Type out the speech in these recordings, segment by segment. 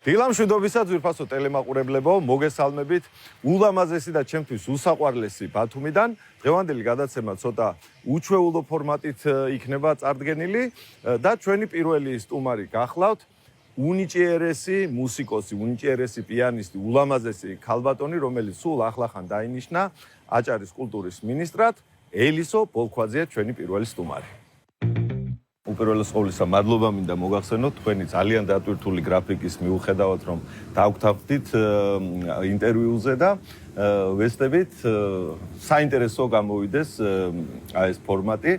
დილამშვიდობისა ძვირფასო ტელემაყურებლებო, მოგესალმებით. ულამაზესი და ჩემთვის უსაყვარლესი ბათუმიდან. დღევანდელი გადაცემა ცოტა უჩვეულო ფორმატით იქნება წარდგენილი და ჩვენი პირველი სტუმარი გახლავთ უნიჭიერესი მუსიკოსი, უნიჭიერესი პიანისტი, ულამაზესი ქალბატონი, რომელიც სულ ახლახან დაინიშნა აჭარის კულტურის მინისტრად, ელისო ბოლქვაძეა ჩვენი პირველი სტუმარი. უპირველეს ყოვლისა, მადლობა მინდა მოგახსენოთ თქვენი ძალიან დატვირთული გრაფიკის მიუხედავად, რომ დავგთავდით ინტერვიუზე და ვესწრებით საინტერესო გამოვიდეს ეს ფორმატი.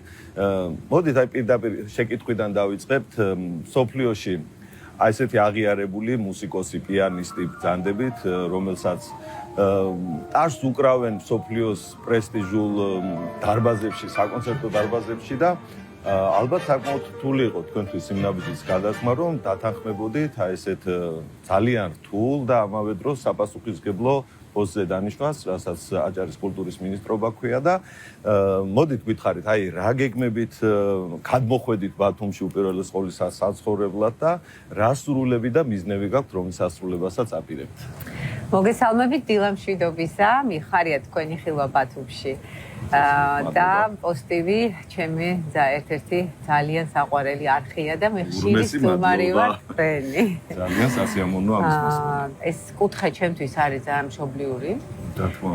მოდით აი პირდაპირ შეკითხვიდან დავიწყებთ. სოფლიოში აი ესეთი აღიარებული მუსიკოსი, პიანისტი ბრძანდებით, რომელსაც ტაშს უკრავენ სოფლიოს პრესტიჟულ დარბაზებში, საკონცერტო დარბაზებში და ალბათ საკმაოდ რთული იყო თქვენთვის იმ ნაბიჯის გადაცმა, რომ დათანხმებოდით აი ესეთ ძალიან რთულ და ამავე დროს საპასუხისმგებლო პოსტზე დანიშვნას, რასაც აჭარის კულტურის მინისტრობა ჰქვია და მოდით გითხარით, აი რა გეგმებით გადმოხვედით ბათუმში უპირველეს ყოვლისა საცხოვრებლად და რა სრულები და მიზნები გაქვთ, რომლის ასრულებასაც აპირებთ. მოგესალმებით დილამშვიდობისა, მიხარია თქვენი ხილვა ბათუმში. და პოსტივი ჩემი ერთ-ერთი ძალიან საყვარელი არხია და მე ხშირი სტუმარი ვარ თქვენი. ძალიან სასიამოვნო ამის მოსმენა. ეს კუთხე ჩემთვის არის ძალიან მშობლიური.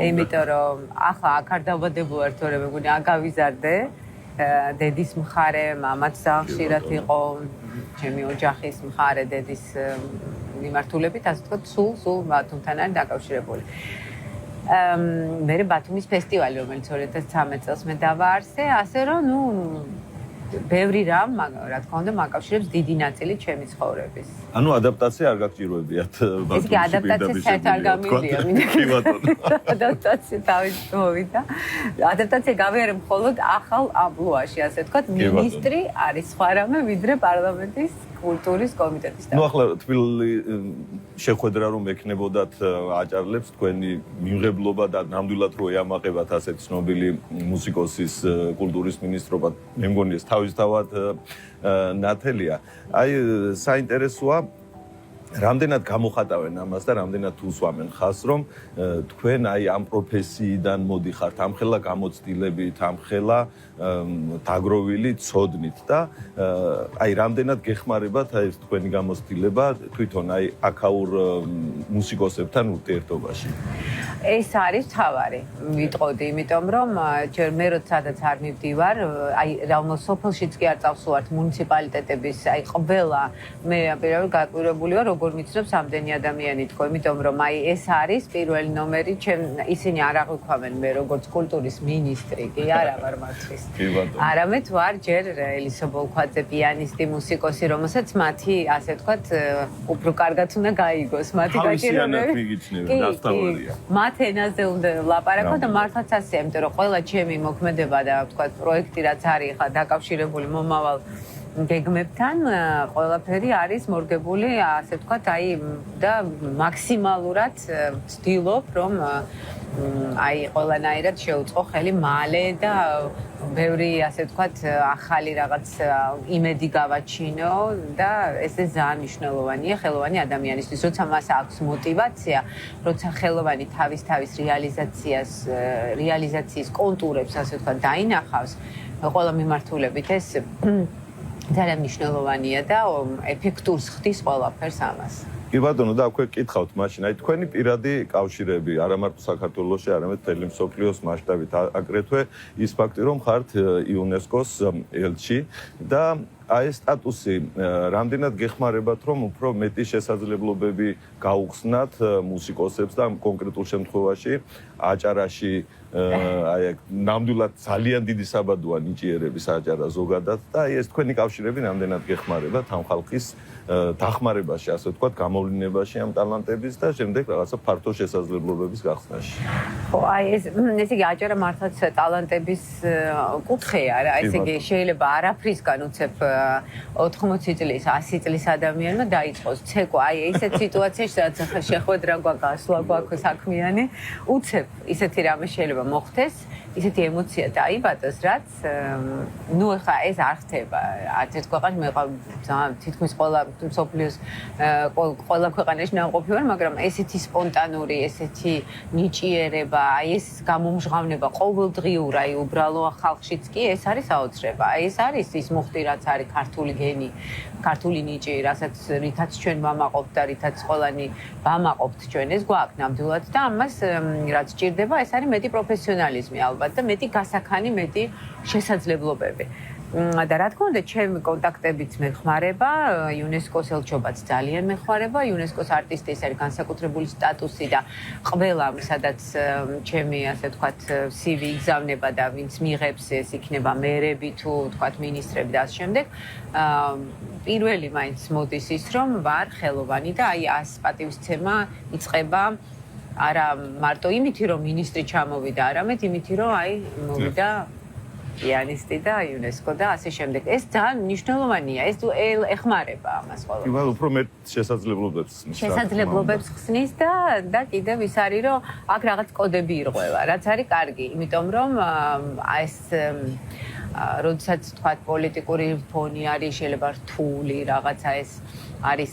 იმიტომ რომ ახლა აქ არ დავადებო ვარ, თორემ მეგონი აგავიზარდე. დედის მხარე, მამაც ძალიან ხშირად იყო, ჩემი ოჯახის მხარე, დედის მიმართულებით, ასე ვთქვათ, სულ ბათუმთან არის დაკავშირებული. მე ბათუმის ფესტივალი, რომელიც 2013 წელს მე დავაარსე, ასე რომ, ბევრი რამ, რა თქმა უნდა, მაკავშირებს დიდი ნაწილი ჩემი ცხოვრების. ანუ ადაპტაცია არ გაგჭიროებიათ ბათუმში. ეს კი ადაპტაცია საერთოდ არ გამივიდა, მინდა. ადაპტაცია თავის მოვიდა. ადაპტაცია გავიარე მხოლოდ ახალ ამპლუაში, ასე ვთქვათ, მინისტრი არის სხვა რამე, ვიდრე პარლამენტის კულტურის კომიტეტის ნუ ახლა თბილი შეხვედრა რომ ექნებოდათ აჭარლებს თქვენი მიღებლობა და ნამდვილად რო ეამაყებათ ასეთ ცნობილი მუსიკოსის კულტურის მინისტრობა, მე მგონი ეს თავისთავად ნათელია. აი საინტერესოა რამდენად გამოხატავენ ამას და რამდენად უსვამენ ხაზს, რომ თქვენ აი ამ პროფესიიდან მოდიხართ, ამხელა გამოცდილებით, ამხელა დაგროვილი ცოდნით და აი რამდენად გეხმარებათ აი ეს თქვენი გამოცდილება თვითონ აი აქაურ მუსიკოსებთან ურთიერთობაში. ეს არის თავარი, ვიტყოდი, იმიტომ რომ ჯერ მე როდესაც არ მივდივარ, აი რაღაც სოფელშიც კი არ წავსვართ მუნიციპალიტეტების, აი ყველა მე პირდაპირ გაკვირვებული ვარ, როგორ მიცნობს ამდენი ადამიანი თქო, იმიტომ რომ აი ეს არის პირველი ნომერი, ისინი არ აღვიქვამენ მე როგორც კულტურის მინისტრი, კი არა ვარ მათთვის. არამედ ვარ ჯერ ელისო ბოლქვაძე, პიანისტი, მუსიკოსი, რომელსაც მათი, ასე ვთქვათ, უფრო კარგად უნდა გაიგოს, მათი გაჭირვება. მათ ენაზე უნდა ვლაპარაკო და მართლაც ასეა, იმიტომ რომ ყველა ჩემი მოქმედება და ვთქვათ, პროექტი რაც არის ხა დაკავშირებული მომავალ გეგმებთან, ყველაფერი არის მორგებული, ასე ვთქვათ, აი და მაქსიმალურად ვცდილობ, რომ აი ყველანაირად შეუწყო ხელი მალე და ბევრი, ასე ვთქვათ, ახალი რაღაც იმედი გავაჩინო და ესე ძალიან მნიშვნელოვანია ხელოვანი ადამიანისთვის, როცა მას აქვს მოტივაცია, როცა ხელოვანი თავის რეალიზაციის კონტურებს, ასე ვთქვათ, დაინახავს, ყველა მიმართულებით ეს ძალიან მნიშვნელოვანია და ეფექტურს ხდის ყველაფერს ამას. კი ბატონო, და აქვე კითხავთ მაშინ, აი თქვენი პირადი კავშირები, არა მარტო საქართველოში, არამედ მთელი მსოფლიოს მასშტაბით, აგრეთვე ის ფაქტი, რომ ხართ იუნესკოს ელჩი და აი ეს სტატუსი რამდენად გეხმარებათ, რომ უფრო მეტი შესაძლებლობები გაუხსნათ მუსიკოსებს და კონკრეტულ შემთხვევაში აჭარაში აი ნამდვილად ძალიან დიდი საბადოა ნიჭიერების აჭარა ზოგადად და აი ეს თქვენი კავშირები რამდენად გეხმარებათ ამ ხალხის დახმარებაში, ასე ვთქვათ, გამოვლინებაში ამ ტალანტების და შემდეგ რაღაცა ფართო შესაძლებლობების გახსნაში. ხო, აი ესე იგი აჭარა მართლაც ტალანტების კუთხეა რა, ესე იგი შეიძლება არაფრისგან უცებ 80 წლის, 100 წლის ადამიანმა დაიწყოს ცეკვა. აი ესეთ სიტუაციაში სადაც შეხვედრა გვაქვს, სვლა გვაქვს საქმიანი, უცებ ისეთი რამე შეიძლება მოხდეს, ისეთი ემოცია დაიბადოს, რაც ნუ ეხა ეს არ ხდება. არც ერთ ქვეყანაში მე თითქმის ყველა მსოფლიოს ყველა ქვეყანაში ნამყოფი ვარ, მაგრამ ესეთი სპონტანური, ესეთი ნიჭიერება, აი ეს გამომჟღავნება ყოველდღიურ, აი უბრალოა ხალხშიც კი ეს არის საოცრება. აი ეს არის ის მუხტი, რაც არის ქართული გენი, ქართული ნიჭი, რითაც ჩვენ ვამაყობთ და რითაც ყველანი ვამაყობთ ჩვენ, ეს გვაქვს ნამდვილად და ამას რაც ჭირდება, ეს არის მეტი პროფესიონალიზმი ალბათ და მეტი გასაქანი, მეტი შესაძლებლობები. და რა თქმა უნდა, ჩემი კონტაქტებიც მეხმარება, იუნესკოს ელჩობაც ძალიან მეხმარება, იუნესკოს არტისტის არის განსაკუთრებული სტატუსი და ყველა, სადაც ჩემი, ასე ვთქვათ, CV იგზავნება და ვინც მიიღებს, ეს იქნება მერები თუ ვთქვათ, მინისტრები და ამ შემდეგ, პირველი მაინც მოდის ის, რომ ვარ ხელოვანი და აი 100 პატივისცემა იწყება არა მარტო იმითი, რომ მინისტრი ჩამოვიდა, არამედ იმითი, რომ აი მოვიდა პიანისტი და იუნესკო და ასე შემდეგ. ეს ძალიან მნიშვნელოვანია, ეს ეხმარება ამას ყველას. კი, უფრო მეტ შესაძლებლობებს ხსნის და კიდევ ის არის, რომ აქ რაღაც კოდები ირღვევა, რაც არის კარგი, იმიტომ რომ ეს როდესაც თქვათ პოლიტიკური ფონი არის შეიძლება რთული, რაღაცა ეს არის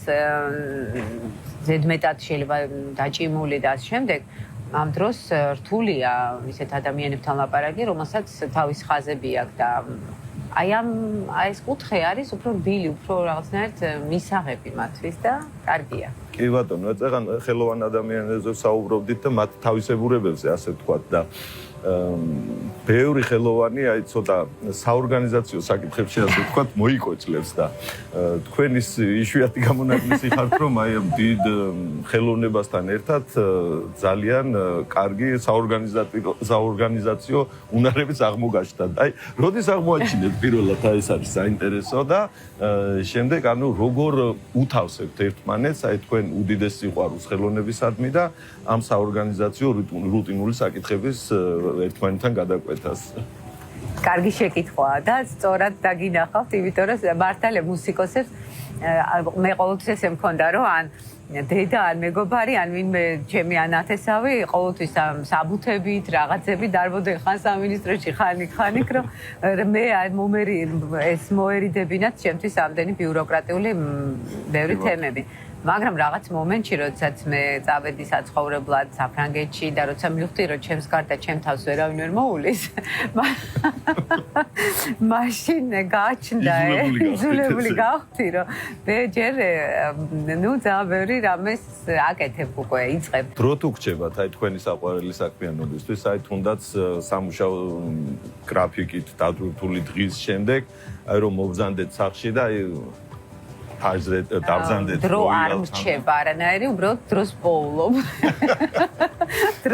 ზედმეტად შეიძლება დაჭიმული და ასე შემდეგ. ამ დროს რთულია ისეთ ადამიანებთან ლაპარაკი, რომელსაც თავის ხაზები აქვს და აი ეს კუთხე არის უფრო რბილი, უფრო რაღაცნაირად მისაღები მათთვის და კარგია. კი ბატონო, ეხლა ხელოვან ადამიანებზე საუბრობდით და მათ თავისებურებებზე ასე ვთქვათ და ბევრი ხელოვანი აი ცოტა საორგანიზაციო საკითხებში ასე ვთქვათ მოიკვეჭლებს და თქვენ ის იშვიათი გამონაკლისი ხართ რომ აი ამ დიდ ხელოვნებასთან ერთად ძალიან კარგი საორგანიზაციო უნარების აღმოგაჩნდათ. აი როდის აღმოაჩინეთ პირველად ეს არის საინტერესო და შემდეგ ანუ როგორ უთავსებთ ერთმანეთს აი თქვენ უდიდეს სიყვარულს ხელოვნებისადმი და ამ საორგანიზაციო რუტინული საკითხების ერთმანეთთან გადაკვეთას. კარგი შეკითხვაა და სწორად დაგინახავთ, იმიტომ რომ მართალია მუსიკოსებს მე ყოველთვის ესე მქონდა, რომ ან დედა, ან მეგობარი, ან ვინმე ჩემი ანათესავი ყოველთვის საბუთებით, რაღაცები დარბოდნენ ხან სამინისტროში, ხან იქ, რომ მე ეს მოერიდებინათ ჩემთვის ამდენი ბიუროკრატიული ბევრი თემები. მაგრამ რაღაც მომენტში, როდესაც მე წავედი საცხოვრებლად საფრანგეთში და როცა მივხვდი, რომ ჩემს გარდა ჩემ თავს ვერავინ ვერ მოულის, მაშინ გააჩნდა იძულებული გავხდი, რომ მე ჯერ ძალიან ბევრი რამეს აკეთებ უკვე, იწყებ. დრო თუ გრჩებათ აი თქვენი საყვარელი საქმიანობისთვის, აი თუნდაც სამუშაო გრაფიკით დადრუქული დღის შემდეგ, აი რომ მობრძანდეთ სახლში და აი დავზანდეთ დრო არ მრჩება არანაირი, უბრალოდ დროს პოულობ.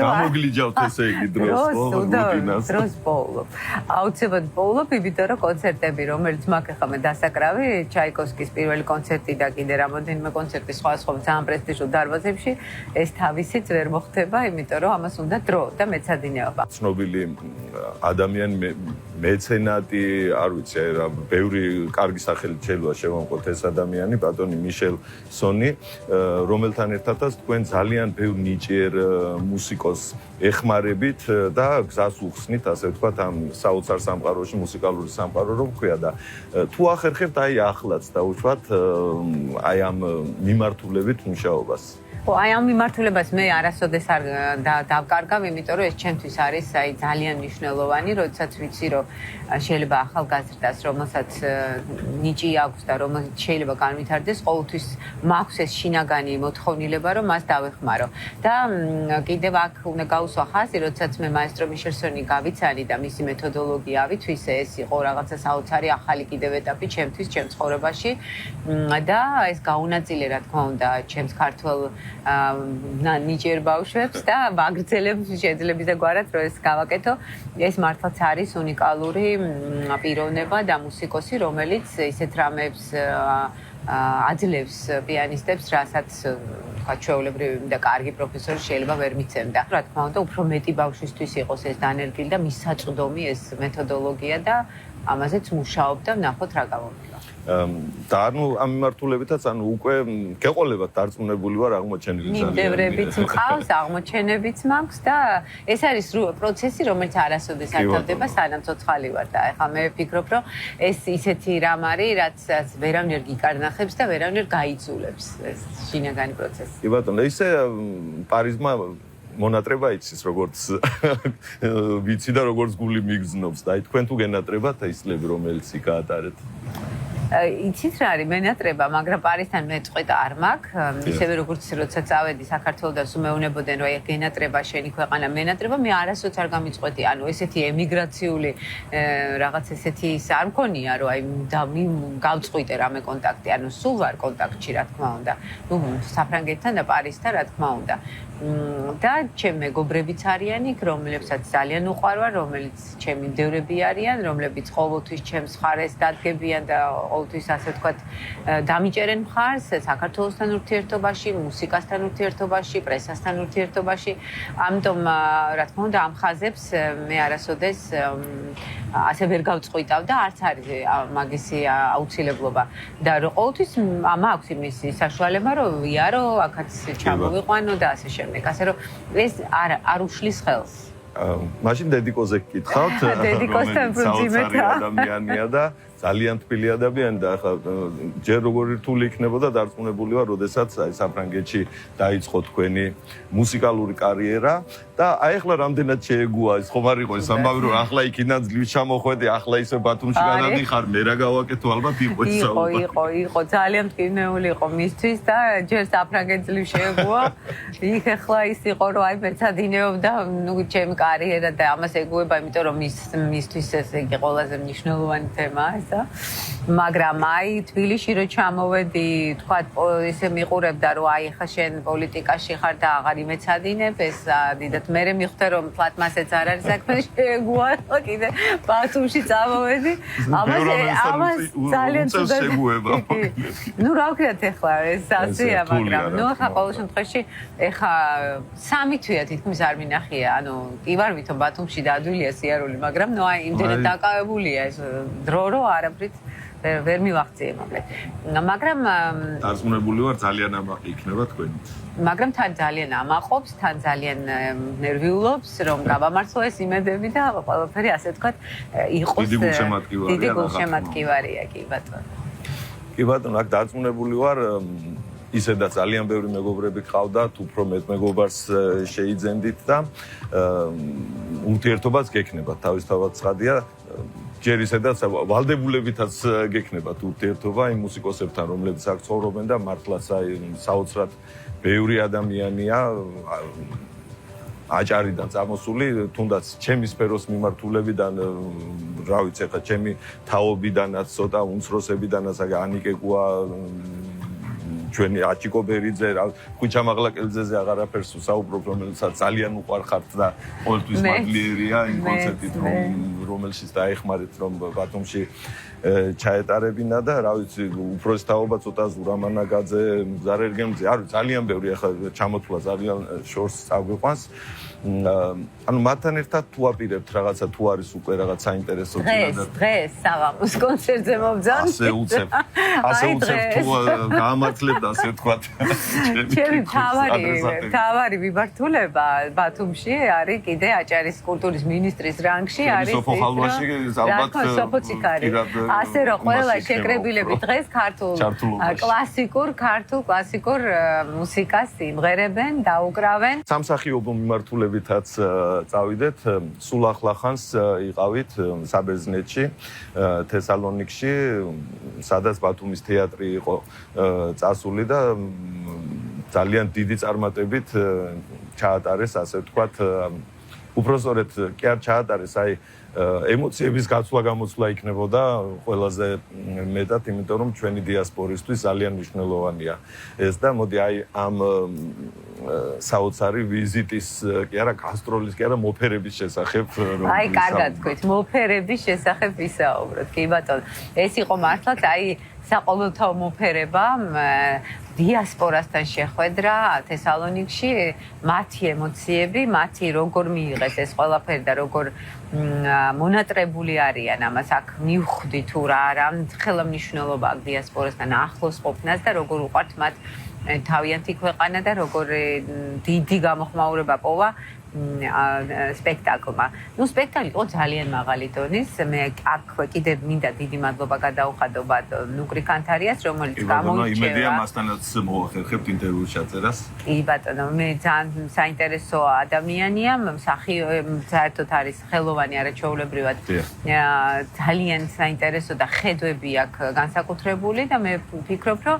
გამოგლიჯავთ ესე იგი რუტინას. დროს პოულობ. აუცილებლად პოულობ, იმიტომ რომ კონცერტები, რომელიც მაქვს ახლა მე დასაკრავი, ჩაიკოვსკის პირველი კონცერტი და კიდე რამოდენიმე კონცერტი სხვა ძალიან პრესტიჟულ დარბაზებში, ეს თავისით ვერ მოხდება, იმიტომ რომ ამას უნდა დრო და მეცადინეობა. ცნობილი ადამიანი მეცენატი, არ ვიცი, რა ბევრი კარგი სახელით შეიძლება შევამყოთ ეს ადამიანი, ბატონი მიშელ სონი, რომელთან ერთადაც თქვენ ძალიან ბევრ ნიჭიერ მუსიკოს ეხმარებით და გზას უხსნით, ასე ვთქვათ, ამ საოცარ სამყაროში, მუსიკალური სამყარო რომ ქვია და თუ ახერხებთ აი ახლაც და უშუალოდ აი ამ მიმართულებით მუშაობას. აი ამ მიმართულებას მე არასოდეს არ დავკარგავ, იმიტომ რომ ეს ჩემთვის არის აი ძალიან მნიშვნელოვანი, როდესაც ვიცი, რომ შეიძლება ახალგაზრდას, რომელსაც ნიჭი აქვს და რომელიც შეიძლება განვითარდეს, ყოველთვის მაქვს ეს შინაგანი მოთხოვნილება, რომ მას დავეხმარო. და კიდევ აქ უნდა გავუსვა ხაზი, როდესაც მე მაესტრო მიშელ სონი გავიცანი და მისი მეთოდოლოგია ავითვისე, ეს იყო რაღაცა საოცარი ახალი კიდევ ეტაპი ჩემთვის, ჩემ ცხოვრებაში და ეს გაუნაწილე, რა თქმა უნდა, ჩემს ქართველ ნიჭიერ ბავშვებს და ბაგრძელებს შეიძლება ისე რომ ეს გავაკეთო. ეს მართლაც არის უნიკალური პიროვნება და მუსიკოსი, რომელიც ისეთ რამებს აძლევს პიანისტებს, რასაც თქვა ჩვეულებრივი და კარგი პროფესორი შეიძლება ვერ მიცემდა. რა თქმა უნდა, უფრო მეტი ბავშვისთვის იყოს ეს დანერგილი და მისაწვდომი ეს მეთოდოლოგია და ამაზეც მუშაობ და ვნახოთ რა გამომდის. და ანუ ამ მიმართულებითაც ანუ უკვე გეყოლებათ დარწმუნებული ვარ აღმოჩენილი მიმდევრებიც მყავს, აღმოჩენებიც მაქვს და ეს არის პროცესი, რომელიც არასოდეს არ თავდება, სანამ ცოცხალი ვარ და ეხლა მე ვფიქრობ, რომ ეს ისეთი რამ არის, რაც ვერავნერ გიკარნახებს და ვერავნერ გაიწულებს ეს შინაგანი პროცესი. კი ბატონო, ისე პარიზმა მონატრება იცის როგორც ვიცი და როგორც გული მიგზნობს და თქვენ თუ გენატრებათ ის წლები რომელიც გაატარეთ იცით რა არის მენატრება, მაგრამ პარიზთან მეწყვეტა არ მაქვს. ისევე როგორც როცა წავედი საქართველოდან უმეუნებოდნენ რომ აი გენატრება შენი ქვეყანა მენატრება, მე არასოც არ გამიწყვეტი. ანუ ესეთი ემიგრაციული რაღაც ესეთი ის არ მქონია რომ აი გავწყვიტე რამე კონტაქტი. ანუ სულ ვარ კონტაქტში რა თქმა უნდა. ნუ საფრანგეთთან და პარიზთან რა თქმა უნდა. და ჩემ მეგობრებიც არიან იქ, რომლებსაც ძალიან უყვარვარ, რომელიც ჩემი მდევრები არიან, რომლებიც ყოველთვის ჩემს მხარეს დადგებიან და ყოველთვის ასე ვთქვათ, დამიჭერენ მხარს საქართველოსთან ურთიერთობაში, მუსიკასთან ურთიერთობაში, პრესასთან ურთიერთობაში. ამიტომ რა თქმა უნდა ამ ხაზებს მე არასოდეს ასე ვერ გავწყვიტავ და არც არის მაგისი აუცილებლობა. და ყოველთვის მაქვს იმის საშუალება, რომ ვიარო, აქაც ჩამოვიყვანო და ასე შემდეგ. ასე რომ ეს არ უშლის ხელს. მაშინ დედიკოზე გკითხავთ, დედიკოსთან პრინციპით ადამიანია და ძალიან თბილი ადამიანი და ახლა ჯერ როგორი რთული იქნებოდა დარწმუნებული ვარ, როდესაც აი საფრანგეთში დაიწყო თქვენი მუსიკალური კარიერა და აი ახლა რამდენად შეეგუა ეს ხომ არ იყო ეს ამბავი რომ ახლა იქიდან ძლივ ჩამოხვედი, ახლა ისე ბათუმში გადადიხარ, მე რა გავაკეთო ალბათ იყო ის საუბარი. იყო ძალიან მტკივნეული იყო მისთვის და ჯერ საფრანგეთს ძლივ შეეგუა. იქ ახლა ის იყო რომ აი მეცადინეობდა ნუ ჩემი კარიერა და ამას ეგუება, იმიტომ რომ მისთვის ეს იგი ყველაზე მნიშვნელოვანი თემაა. მაგრამ აი თბილისში რო ჩამოვედი, თქვა ისე მიყურებდა რომ აი ხა შენ პოლიტიკაში ხარ და აღარ იმეცადინებ, ეს დიდად მერე მიხვდა რომ ფლატმასეც არ არის საქმე შეეგუა კიდე ბათუმში წამოვედი. ამას ძალიან შეგუება. ნუ რა ვქნათ ახლა ეს ასეა, მაგრამ ნუ ახლა ყოველ შემთხვევაში ახლა სამი თვია თითქმის არ მინახია, ანუ კი ვარ ვითომ ბათუმში დადვილია სიარული, მაგრამ ნუ აი იმდენად დაკავებულია ეს დრო რო არაფრით ვერ მივახციე მოკლედ. მაგრამ დარწმუნებული ვარ ძალიან ამაყი იქნება თქვენი. მაგრამ თან ძალიან ამაყობს, თან ძალიან ნერვიულობს, რომ გავამართლო ეს იმედები და ყველაფერი ასე ვთქვათ იყოს დიდი გულშემატკივარია. დიდი გულშემატკივარია, კი ბატონო. კი ბატონო, აქ დარწმუნებული ვარ ისედაც ძალიან ბევრი მეგობრები ყავდათ, უფრო მეტ მეგობარს შეიძენდით და ურთიერთობაც გექნებათ, თავისთავად ცხადია. ჯერ ისედაც ვალდებულებითაც გექნებათ ურთიერთობა იმ მუსიკოსებთან, რომლებიც აქ ცხოვრობენ და მართლაც აი საოცრად ბევრი ადამიანია აჭარიდან წამოსული, თუნდაც ჩემი სფეროს მიმართულებიდან, რა ვიცი, ხა ჩემი თაობიდანაც, ცოტა უმცროსებიდანაც, ანიკე გუა ჩვენი აჭიკო ბერიძე, ხუჩა მაღლაკელიძეზე აღარაფერს ვსაუბრობ, რომელსაც ძალიან უყვარხართ და ყოველთვის მადლიერია იმ კონცერტით, რომელშიც დაეხმარეთ, რომ ბათუმში ჩაეტარებინა და რა ვიცი, უფროსი თაობა ცოტა ზურამანაგაძე, მგზარ ერგემძე, არ ვიცი, ძალიან ბევრი ახლა ჩამოთვლა ძალიან შორს წაგვიყვანს. ანუ მათთან ერთად თუ აპირებთ რაღაცა, თუ არის უკვე რაღაც საინტერესო დღეს საღამოს კონცერტზე მოვძან. ასე უცებ თუ გაამართლებთ ასე ვთქვათ. ჩემი თავარი მიმართულება ბათუმში არის კიდე აჭარის კულტურის მინისტრის რანგში არის ალბათ სოფოციკარი. ასე რომ ყველა შეკრებილები დღეს ქართულ კლასიკურ მუსიკას იმღერებენ, დაუკრავენ. სამსახიობო მიმართულებითაც წავიდეთ, სულ ახლახანს იყავით საბერძნეთში, თესალონიკში, სადაც ბათუმის თეატრი იყო წასული და ძალიან დიდი წარმატებით ჩაატარეს, ასე ვთქვათ, უпростоრეთ კი არ ჩაატარეს, აი ემოციების გაცვლა-გამოცვლა იქნებოდა ყველაზე მეტად, იმიტომ რომ ჩვენი დიასპორისთვის ძალიან მნიშვნელოვანია ეს და მოდი აი ამ საოცარი ვიზიტის კი არა გასტროლის კი არა მოფერების შესახებ აი კარგად თქვით მოფერების შესახებ ვისაუბროთ კი ბატონო ეს იყო მართლაც აი საყოველთაო მოფერება დიასპორასთან შეხვედრა თესალონიკში მათი ემოციები მათი როგორ მიიღეს ეს ყველაფერი და როგორ მონატრებული არიან ამას აქ მივხვდი თუ რა ხელა მნიშვნელობა აქვს დიასპორასთან ახლოს ყოფნას და როგორ უყვართ მათ თავიანთი ქვეყანა და როგორ დიდი გამოხმაურება პოვა სპექტაკლმა. ნუ სპექტაკლი იყო ძალიან მაღალი დონის. მე აქ კიდევ მინდა დიდი მადლობა გადაუხადო ნუკრი კანთარიას, რომელიც გამოიჩევა. იმედია მასთანაც მოახერხებთ ინტერვიუს ჩაწერას. კი ბატონო, მე ძალიან საინტერესო ადამიანია, საერთოდ არის ხელოვანი არაჩვეულებრივად. ძალიან საინტერესო და ხედვები აქვს განსაკუთრებული და მე ვფიქრობ, რომ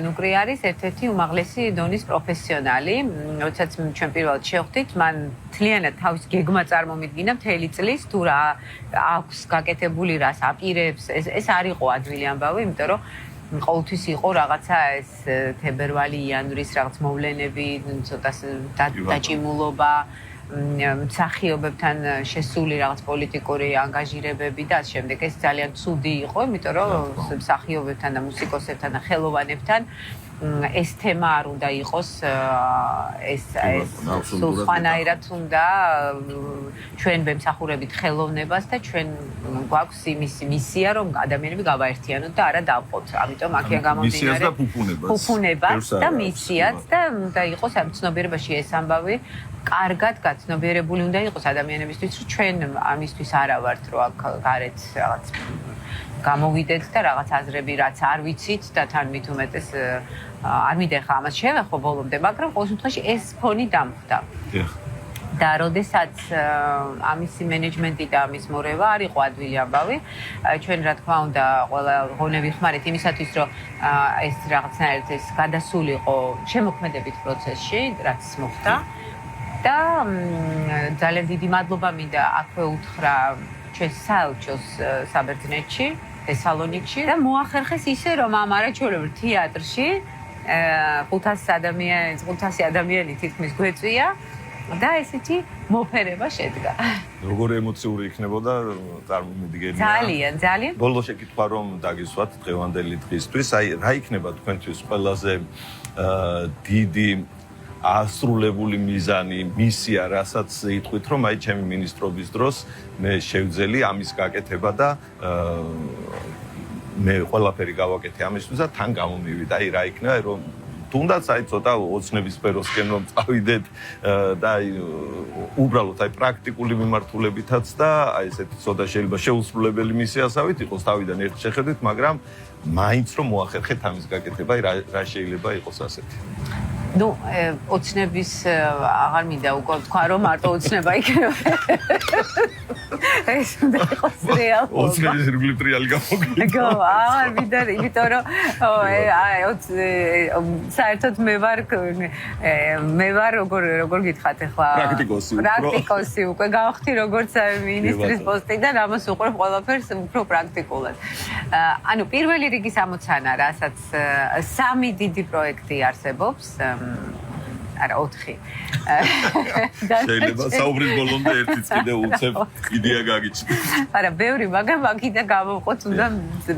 ნუკრი არის ერთ-ერთი უმაღლესი დონის პროფესიონალი, როდესაც ჩვენ პირველად შევხვდით მან თლიანად თავის გეგმა წარმომიდგინა მთელი წლის თუ რა აქვს გაკეთებული რას აპირებს ეს არ იყო ადვილი ამბავი იმიტომ რომ ყოველთვის იყო რაღაცა ეს თებერვალი იანვრის რაღაც მოვლენები ცოტა დაჭიმულობა მსახიობებთან შესული რაღაც პოლიტიკური ანგაჟირებები და ამ შემდეგ ეს ძალიან ცუდი იყო იმიტომ რომ მსახიობებთან და მუსიკოსებთან და ხელოვანებთან ეს თემა არ უნდა იყოს ეს სულხანაირად უნდა ჩვენ ვემსახურებით ხელოვნებას და ჩვენ გვაქვს იმის მისია რომ ადამიანები გავაერთიანოთ და არა დავყოთ. ამიტომ აქია გამომდინარე ფუფუნებას და მისიაც და უნდა იყოს ამ ცნობიერებაში ეს ამბავი კარგად გაცნობიერებული უნდა იყოს ადამიანებისთვის რომ ჩვენ ამისთვის არა ვართ რომ აქ გარეთ რაღაც გამოვიდეთ და რაღაც აზრები რაც არ ვიცით და თან მით უმეტეს არ მიდეხა ამას შევეხო ბოლომდე, მაგრამ ყოველ შემთხვევაში ეს ფონი დამხვდა. და როდესაც ამისი მენეჯმენტი და ამის მორევა არ იყო ადვილი ამბავი, ჩვენ რა თქმა უნდა ყველა ღონე ვიხმარეთ იმისათვის, რომ ეს რაღაცნაირად ეს გადასულიყო შემოქმედებით პროცესში, რაც მოხდა. და ძალიან დიდი მადლობა მინდა აქვე უთხრა ჩვენ საელჩოს საბერძნეთში, თესალონიკში და მოახერხეს ისე რომ ამ არაჩვეულებრივ თეატრში 500 ადამიანი თითქმის გვეწვია და ესეთი მოფერება შედგა. როგორი ემოციური იქნებოდა წარმომიდგენია. ძალიან. ბოლო შეკითხვა რომ დაგისვათ დღევანდელი დღისთვის, აი რა იქნება თქვენთვის ყველაზე დიდი ასრულებული მიზანი, მისია, რასაც იტყვით, რომ აი ჩემი მინისტრობის დროს მე შევძელი ამის გაკეთება და მე ყველაფერი გავაკეთე ამისთვის და თან გამომივიდა. აი რა იქნება, რომ თუნდაც აი ცოტა ოცნების სფეროსკენ რომ წავიდეთ და აი უბრალოდ აი პრაქტიკული მიმართულებითაც და აი ესეთი ცოტა შეიძლება შეუსრულებელი მისიასავით იყოს თავიდან ერთ შეხედვით, მაგრამ მაინც რომ მოახერხეთ ამის გაკეთება, აი რა შეიძლება იყოს ასეთი. ნუ ოცნების აღარ მინდა უკვე თქვა რომ მარტო ოცნება იქნება. ეს უნდა იყოს რეალობა. ოცნების ირგვლივ ტრიალი გამოგიდგა. აღარ მინდა, იმიტომ რომ საერთოდ მე ვარ როგორ გითხათ ახლა პრაქტიკოსი უკვე გავხდი როგორც მინისტრის პოსტიდან ამას უყურებ ყველაფერს უფრო პრაქტიკულად. ანუ პირველი რიგის ამოცანა რასაც სამი დიდი პროექტი არსებობს არა 4. შეიძლება საუბრის ბოლომდე ერთიც კიდე უცებ იდეა გაგიჩნდეს. არა, ბევრი, მაგრამ აქედან გამოვყოთ უნდა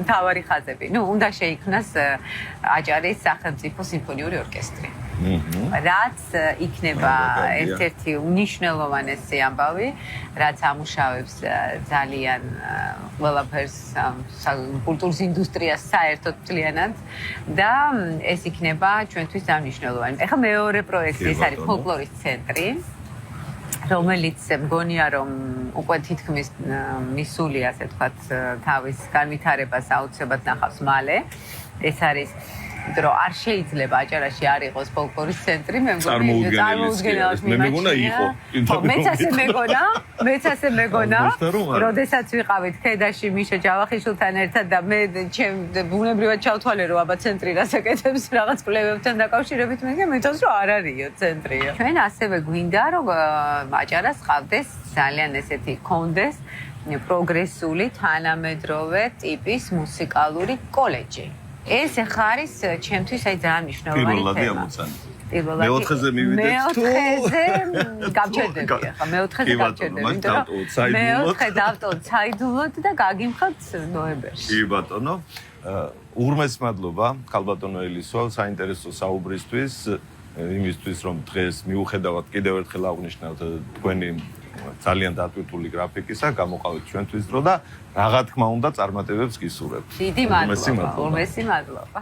მთავარი ხაზები. ნუ უნდა შეიქმნას აჭარის სახელმწიფო სიმფონიური ორკესტრი. რაც იქნება ერთ-ერთი უნიშნელოვანესი ამბავი, რაც ამუშავებს ძალიან ყველაფერს კულტურის ინდუსტრიას საერთოდ მთლიანად და ეს იქნება ჩვენთვის ძალიან მნიშვნელოვანი. ეხლა მეორე პროექტი ეს არის ფოლკლორის ცენტრი, რომელიც მგონია რომ უკვე თითქმის მისული, ასე ვთქვათ, თავის განვითარებას აუცილებლად ნახავს მალე. ეს არის რომ არ შეიძლება აჭარაში არ იყოს ფოლკლორის ცენტრი, მე წარმოუდგენელად მე მეგონა იყო. მეც ასე მეგონა, როდესაც ვიყავით ქედაში მიშა ჯავახიშვილთან ერთად და მე ბუნებრივად ჩავთვალე რომ აბა ცენტრი რასაკეთებს რაღაც კვლევებთან დაკავშირებით, მე მეთავს რომ არ არისო ცენტრია. ჩვენ ასევე გვინდა რომ აჭარას ყავდეს ძალიან ესეთი კონდეს პროგრესული თანამედროვე ტიპის მუსიკალური კოლეჯი. ეს ახლა არის ჩემთვის აი ძალიან მნიშვნელოვანი პირველადი თემა. ამოცანი. პირველად მეოთხეზე მივიდეთ თუ მეოთხეზე გავჩერდები ახლა მეოთხეზე კი, ბატონო, გავჩერდები მას იმიტომ რომ დავტოვოთ საიდუმლოდ. მეოთხე დავტოვოთ საიდუმლოდ და გაგიმხოთ ნოემბერში კი ბატონო, უღრმესი მადლობა ქალბატონო ელისო საინტერესო საუბრისთვის იმისთვის რომ დღეს მიუხედავად კიდევ ერთხელ აღვნიშნავთ თქვენი ძალიან დატვირთული გრაფიკისა გამოყავით ჩვენთვის დრო და რა თქმა უნდა წარმატებებს გისურვებთ. დიდი მადლობა. უღრმესი მადლობა.